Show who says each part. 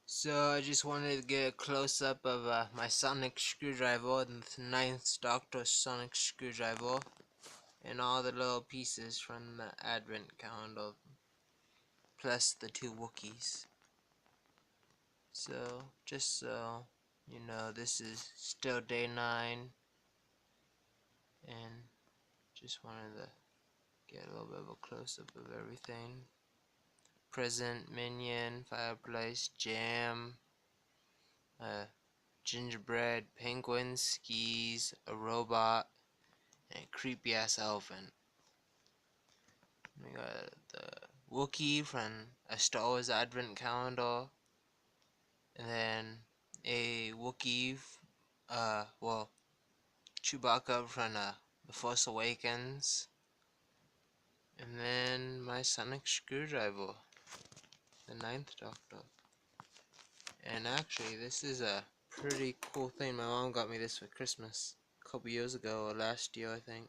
Speaker 1: So I just wanted to get a close-up of my sonic screwdriver, the ninth Doctor sonic screwdriver, and all the little pieces from the advent calendar, plus the two Wookiees. So, just so you know, this is still day 9, and just wanted to get a little bit of a close-up of everything. Present, minion, fireplace, jam, gingerbread, penguin, skis, a robot, and a creepy ass elephant. We got the Wookiee from a Star Wars Advent Calendar, and then a Wookiee, well, Chewbacca from The Force Awakens, and then my sonic screwdriver, the ninth Doctor. And actually, this is a pretty cool thing. My mom got me this for Christmas a couple years ago, or last year, I think.